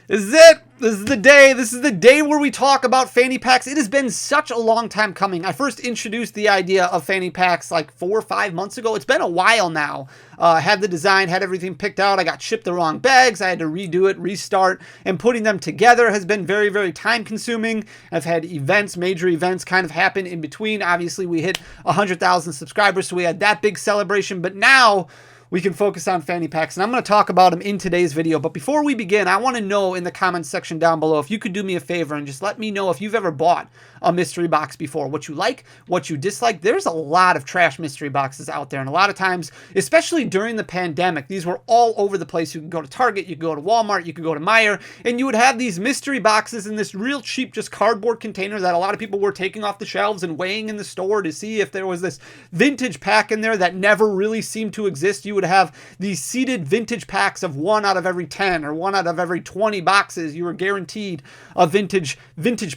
This is it. This is the day. This is the day where we talk about fanny packs. It has been such a long time coming. I first introduced the idea of fanny packs like 4 or 5 months ago. It's been a while now. Had the design, had everything picked out. I got shipped the wrong bags. I had to redo it, restart, and putting them together has been very, very time consuming. I've had events, major events kind of happen in between. Obviously, we hit 100,000 subscribers, so we had that big celebration. But now we can focus on fanny packs, and I'm going to talk about them in today's video. But before we begin, I want to know in the comments section down below if you could do me a favor and just let me know if you've ever bought a mystery box before, what you like, what you dislike. There's a lot of trash mystery boxes out there, and a lot of times, especially during the pandemic, these were all over the place. You could go to Target, you could go to Walmart, you could go to Meijer, and you would have these mystery boxes in this real cheap just cardboard container that a lot of people were taking off the shelves and weighing in the store to see if there was this vintage pack in there that never really seemed to exist. You would have these seeded vintage packs of 1 out of every 10 or 1 out of every 20 boxes. You were guaranteed a vintage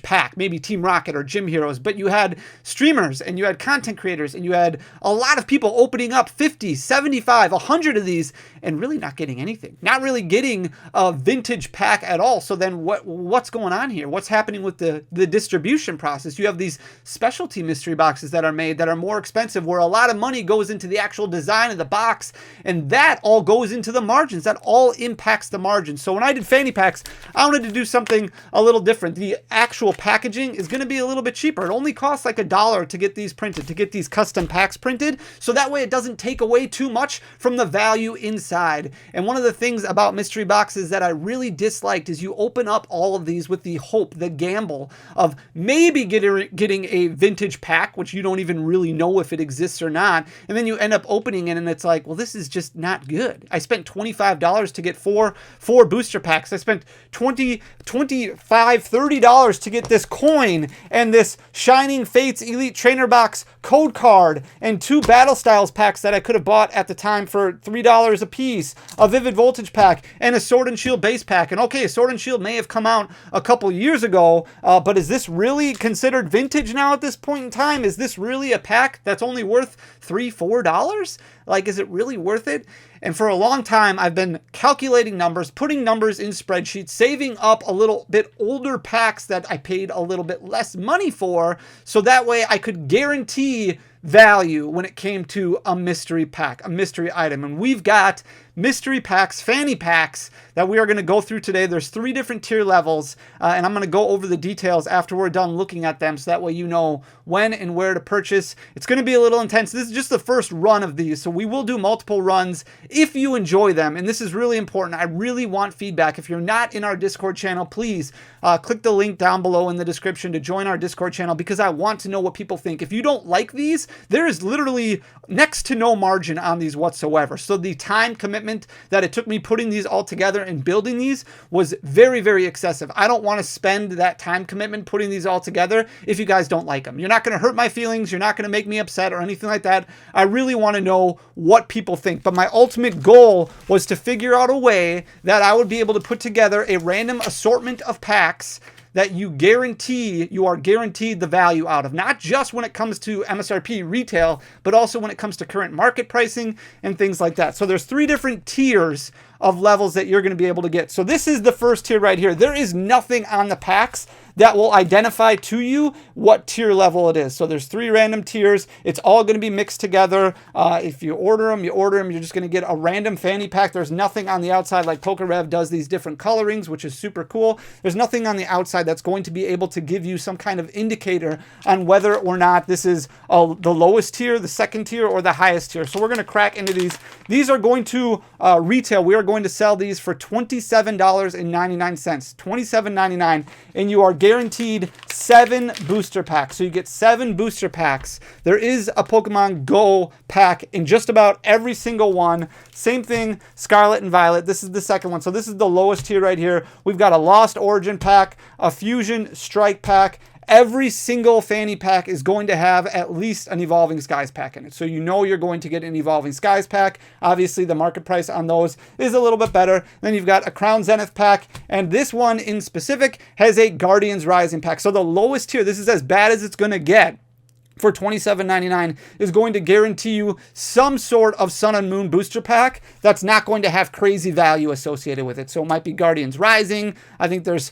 pack, maybe Team Rocket or Gym Heroes, but you had streamers and you had content creators and you had a lot of people opening up 50, 75, 100 of these and really not getting anything, not really getting a vintage pack at all. So then what's going on here? What's happening with the distribution process? You have these specialty mystery boxes that are made that are more expensive, where a lot of money goes into the actual design of the box, and that all goes into the margins. That all impacts the margins. So when I did fanny packs, I wanted to do something a little different. The actual packaging is going to be a little bit cheaper. It only costs like $1 to get these printed, to get these custom packs printed. So that way it doesn't take away too much from the value inside. And one of the things about mystery boxes that I really disliked is you open up all of these with the hope, the gamble of maybe getting a vintage pack, which you don't even really know if it exists or not. And then you end up opening it and it's like, well, this is just not good. I spent $25 to get four booster packs. I spent $20, $25, $30 to get this coin and this Shining Fates Elite Trainer Box code card and 2 Battle Styles packs that I could have bought at the time for $3 a piece, a Vivid Voltage pack, and a Sword and Shield base pack. And okay, Sword and Shield may have come out a couple years ago, but is this really considered vintage now at this point in time? Is this really a pack that's only worth $3, $4? Like, is it really worth it? And for a long time, I've been calculating numbers, putting numbers in spreadsheets, saving up a little bit older packs that I paid a little bit less money for, so that way I could guarantee value when it came to a mystery pack, a mystery item. And we've got mystery packs, fanny packs, that we are going to go through today. There's 3 different tier levels, and I'm going to go over the details after we're done looking at them, so that way you know when and where to purchase. It's going to be a little intense. This is just the first run of these, so we will do multiple runs if you enjoy them, and this is really important. I really want feedback. If you're not in our Discord channel, please click the link down below in the description to join our Discord channel, because I want to know what people think. If you don't like these, there is literally next to no margin on these whatsoever. So the time commitment that it took me putting these all together and building these was very, very excessive. I don't want to spend that time commitment putting these all together if you guys don't like them. You're not going to hurt my feelings. You're not going to make me upset or anything like that. I really want to know what people think. But my ultimate goal was to figure out a way that I would be able to put together a random assortment of packs that you are guaranteed the value out of, not just when it comes to MSRP retail, but also when it comes to current market pricing and things like that. So there's 3 different tiers of levels that you're going to be able to get. So this is the first tier right here. There is nothing on the packs that will identify to you what tier level it is. So there's 3 random tiers. It's all going to be mixed together. If you order them, you're just going to get a random fanny pack. There's nothing on the outside, like PokeRev does these different colorings, which is super cool. There's nothing on the outside that's going to be able to give you some kind of indicator on whether or not this is the lowest tier, the second tier, or the highest tier. So we're going to crack into these. These are going to retail. We are going to sell these for $27.99, $27.99, and you are guaranteed 7 booster packs. So you get 7 booster packs. There is a Pokemon Go pack in just about every single one. Same thing, Scarlet and Violet. This is the second one. So this is the lowest tier right here. We've got a Lost Origin pack, a Fusion Strike pack. Every single fanny pack is going to have at least an Evolving Skies pack in it. So you know you're going to get an Evolving Skies pack. Obviously, the market price on those is a little bit better. Then you've got a Crown Zenith pack, and this one in specific has a Guardians Rising pack. So the lowest tier, this is as bad as it's going to get for $27.99 is going to guarantee you some sort of Sun and Moon booster pack that's not going to have crazy value associated with it. So it might be Guardians Rising. I think there's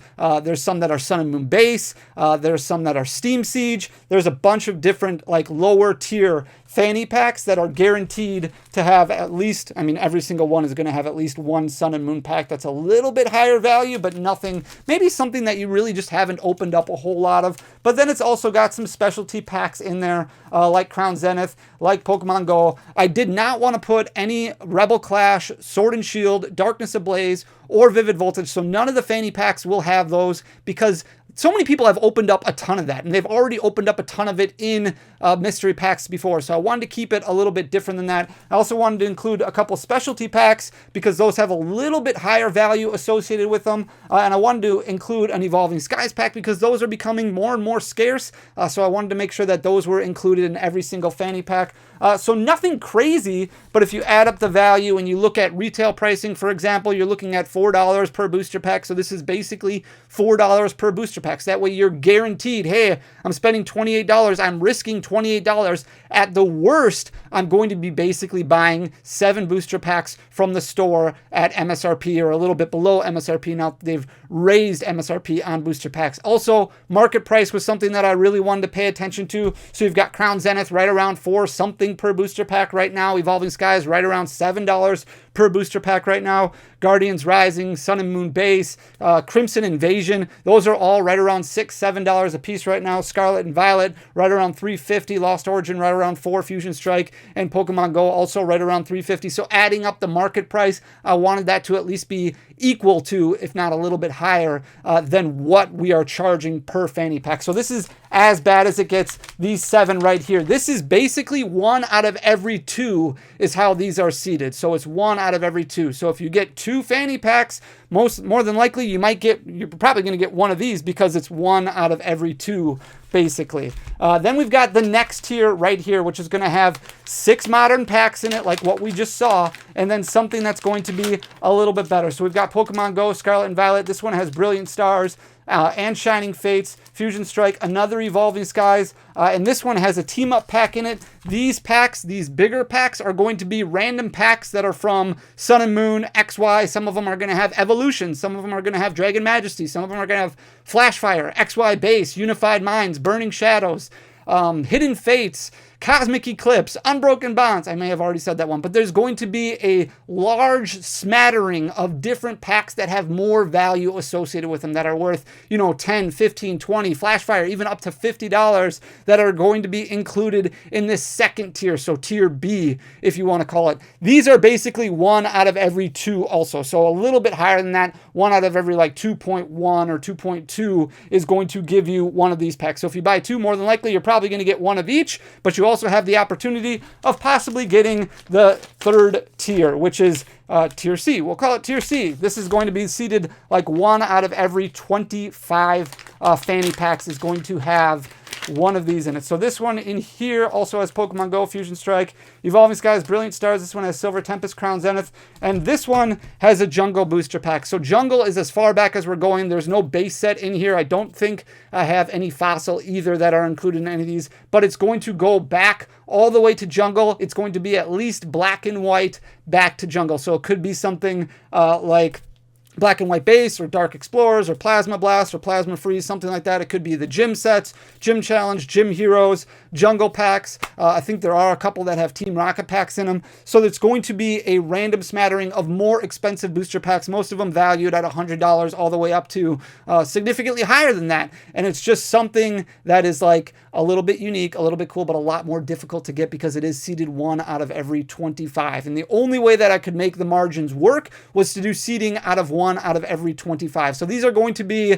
some that are Sun and Moon base. There's some that are Steam Siege. There's a bunch of different like lower tier fanny packs that are guaranteed to have at least, I mean, every single one is going to have at least one Sun and Moon pack that's a little bit higher value, but nothing, maybe something that you really just haven't opened up a whole lot of. But then it's also got some specialty packs in there, like Crown Zenith, like Pokemon Go. I did not want to put any Rebel Clash, Sword and Shield, Darkness Ablaze, or Vivid Voltage, so none of the fanny packs will have those because so many people have opened up a ton of that, and they've already opened up a ton of it in mystery packs before. So I wanted to keep it a little bit different than that. I also wanted to include a couple specialty packs because those have a little bit higher value associated with them. And I wanted to include an Evolving Skies pack because those are becoming more and more scarce. So I wanted to make sure that those were included in every single fanny pack. So nothing crazy, but if you add up the value and you look at retail pricing, for example, you're looking at $4 per booster pack. So this is basically $4 per booster pack. So that way you're guaranteed, hey, I'm spending $28. I'm risking $28. At the worst, I'm going to be basically buying 7 booster packs from the store at MSRP or a little bit below MSRP. Now they've raised MSRP on booster packs. Also, market price was something that I really wanted to pay attention to. So you've got Crown Zenith right around 4 something per booster pack right now. Evolving Skies right around $7 per booster pack right now. Guardians Rising, Sun and Moon base, Crimson Invasion, those are all right around $6-7 a piece right now. Scarlet and Violet right around $3.50. Lost Origin right around $4. Fusion Strike and Pokemon Go also right around $3.50. So adding up the market price, I wanted that to at least be equal to, if not a little bit higher, than what we are charging per fanny pack. So this is as bad as it gets. These 7 right here. This is basically 1 out of every 2 is how these are seeded. So it's 1 out of every 2. So if you get 2 fanny packs, more than likely you're probably going to get one of these because it's 1 out of every 2 basically. Then we've got the next tier right here, which is going to have 6 modern packs in it, like what we just saw, and then something that's going to be a little bit better. So we've got Pokemon Go, Scarlet and Violet. This one has Brilliant Stars and Shining Fates, Fusion Strike, another Evolving Skies, and this one has a team up pack in it. These packs, these bigger packs, are going to be random packs that are from Sun and Moon, XY. Some of them are going to have Evolution. Some of them are going to have Dragon Majesty. Some of them are going to have Flashfire, XY Base, Unified Minds, Burning Shadows, Hidden Fates, Cosmic Eclipse, Unbroken Bonds. I may have already said that one, but there's going to be a large smattering of different packs that have more value associated with them that are worth, 10, 15, 20, Flashfire, even up to $50 that are going to be included in this second tier. So tier B, if you want to call it. These are basically 1 out of every 2 also. So a little bit higher than that. 1 out of every like 2.1 or 2.2 is going to give you one of these packs. So if you buy 2, more than likely you're probably going to get one of each, but you also have the opportunity of possibly getting the third tier, which is tier C. We'll call it tier C. This is going to be seeded like 1 out of every 25 fanny packs is going to have one of these in it. So this one in here also has Pokemon Go, Fusion Strike, Evolving Skies, Brilliant Stars. This one has Silver Tempest, Crown Zenith, and this one has a Jungle booster pack. So Jungle is as far back as we're going. There's no base set in here. I don't think I have any Fossil either that are included in any of these, but it's going to go back all the way to Jungle. It's going to be at least Black and White back to Jungle. So it could be something like Black and White Base or Dark Explorers or Plasma Blast or Plasma Freeze, something like that. It could be the gym sets, Gym Challenge, Gym Heroes, Jungle packs. I think there are a couple that have Team Rocket packs in them. So it's going to be a random smattering of more expensive booster packs, most of them valued at $100 all the way up to significantly higher than that. And it's just something that is like a little bit unique, a little bit cool, but a lot more difficult to get because it is seeded 1 out of every 25. And the only way that I could make the margins work was to do seeding out of 1 out of every 25. So these are going to be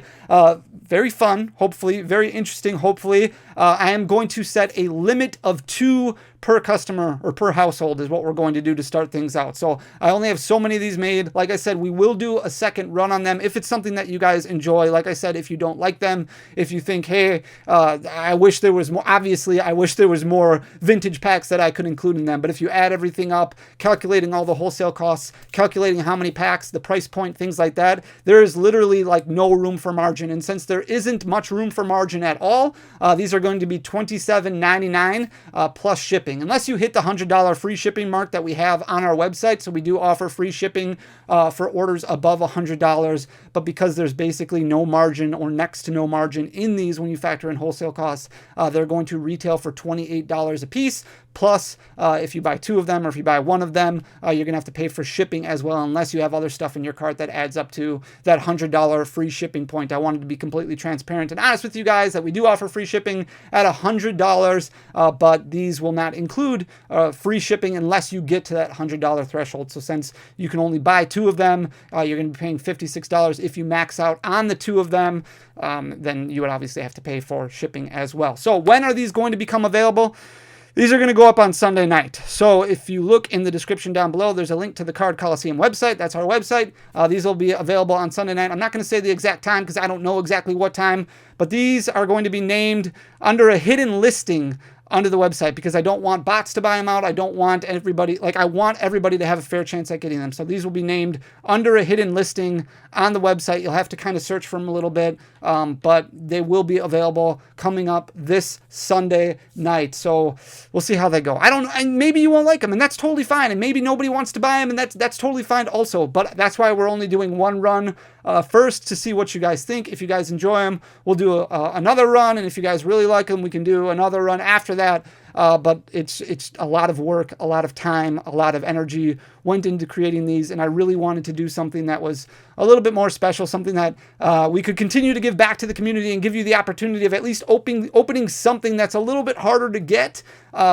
very fun, hopefully, very interesting, hopefully. I am going to set a limit of 2 per customer or per household is what we're going to do to start things out. So I only have so many of these made. Like I said, we will do a second run on them if it's something that you guys enjoy. Like I said, if you don't like them, if you think, hey, I wish there was more, obviously I wish there was more vintage packs that I could include in them. But if you add everything up, calculating all the wholesale costs, calculating how many packs, the price point, things like that, there is literally like no room for margin. And since there isn't much room for margin at all, these are going to be $27.99 plus shipping, unless you hit the $100 free shipping mark that we have on our website. So we do offer free shipping for orders above $100, but because there's basically no margin or next to no margin in these when you factor in wholesale costs, they're going to retail for $28 a piece. Plus, if you buy 2 of them or if you buy 1 of them, you're going to have to pay for shipping as well, unless you have other stuff in your cart that adds up to that $100 free shipping point. I wanted to be completely transparent and honest with you guys that we do offer free shipping at $100, but these will not include free shipping unless you get to that $100 threshold. So since you can only buy 2 of them, you're going to be paying $56. If you max out on the 2 of them, then you would obviously have to pay for shipping as well. So when are these going to become available? These are going to go up on Sunday night. So if you look in the description down below, there's a link to the Card Coliseum website. That's our website. These will be available on Sunday night. I'm not going to say the exact time because I don't know exactly what time, but these are going to be named under a hidden listing under the website because I don't want bots to buy them out. I don't want everybody, like I want everybody to have a fair chance at getting them. So these will be named under a hidden listing on the website. You'll have to kind of search for them a little bit, but they will be available coming up this Sunday night. So we'll see how they go. I don't know. And maybe you won't like them and that's totally fine. And maybe nobody wants to buy them and that's totally fine also. But that's why we're only doing one run first to see what you guys think. If you guys enjoy them, we'll do another run. And if you guys really like them, we can do another run after that. But it's a lot of work, a lot of time, a lot of energy went into creating these. And I really wanted to do something that was a little bit more special, something that we could continue to give back to the community and give you the opportunity of at least opening something that's a little bit harder to get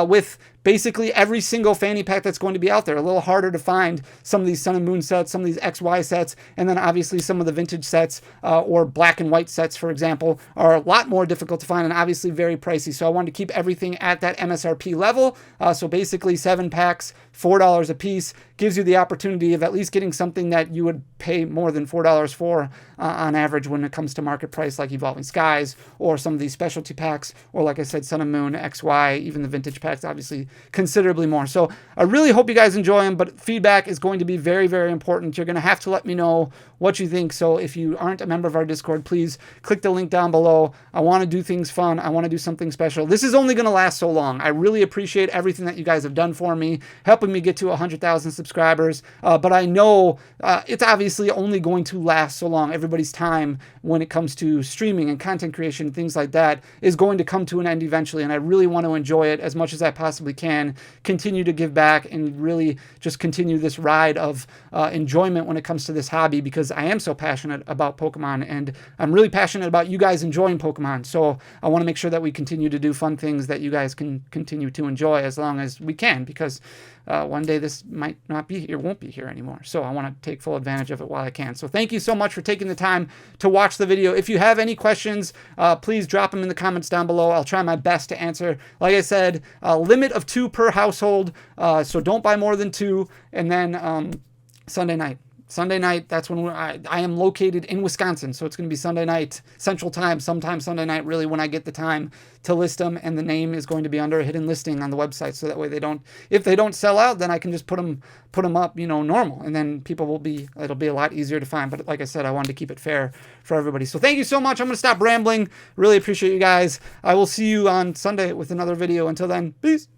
with basically every single fanny pack that's going to be out there. A little harder to find some of these Sun and Moon sets, some of these XY sets, and then obviously some of the vintage sets or black and white sets, for example, are a lot more difficult to find and obviously very pricey. So I wanted to keep everything at that MSRP level. So basically 7 packs, $4 a piece, gives you the opportunity of at least getting something that you would pay more than $4 for on average when it comes to market price, like Evolving Skies or some of these specialty packs, or like I said, Sun and Moon, XY, even the vintage packs, obviously considerably more. So I really hope you guys enjoy them, but feedback is going to be very, very important. You're going to have to let me know what you think. So if you aren't a member of our Discord, please click the link down below. I want to do things fun. I want to do something special. This is only going to last so long. I really appreciate everything that you guys have done for me, helping me get to 100,000 subscribers. But I know it's obviously only going to last so long. Everybody's time when it comes to streaming and content creation, things like that, is going to come to an end eventually. And I really want to enjoy it as much as I possibly can, continue to give back and really just continue this ride of enjoyment when it comes to this hobby, because I am so passionate about Pokemon and I'm really passionate about you guys enjoying Pokemon. So I want to make sure that we continue to do fun things that you guys can continue to enjoy as long as we can, because one day this might not be here, won't be here anymore. So I want to take full advantage of it while I can. So thank you so much for taking the time to watch the video. If you have any questions, please drop them in the comments down below. I'll try my best to answer. Like I said, a limit of 2 per household. So don't buy more than 2. And then Sunday night, that's when I am located in Wisconsin, so it's going to be Sunday night, Central Time, sometime Sunday night, really, when I get the time to list them, and the name is going to be under a hidden listing on the website, so that way if they don't sell out, then I can just put them up, normal, and then it'll be a lot easier to find. But like I said, I wanted to keep it fair for everybody. So thank you so much. I'm going to stop rambling. Really appreciate you guys. I will see you on Sunday with another video. Until then, peace.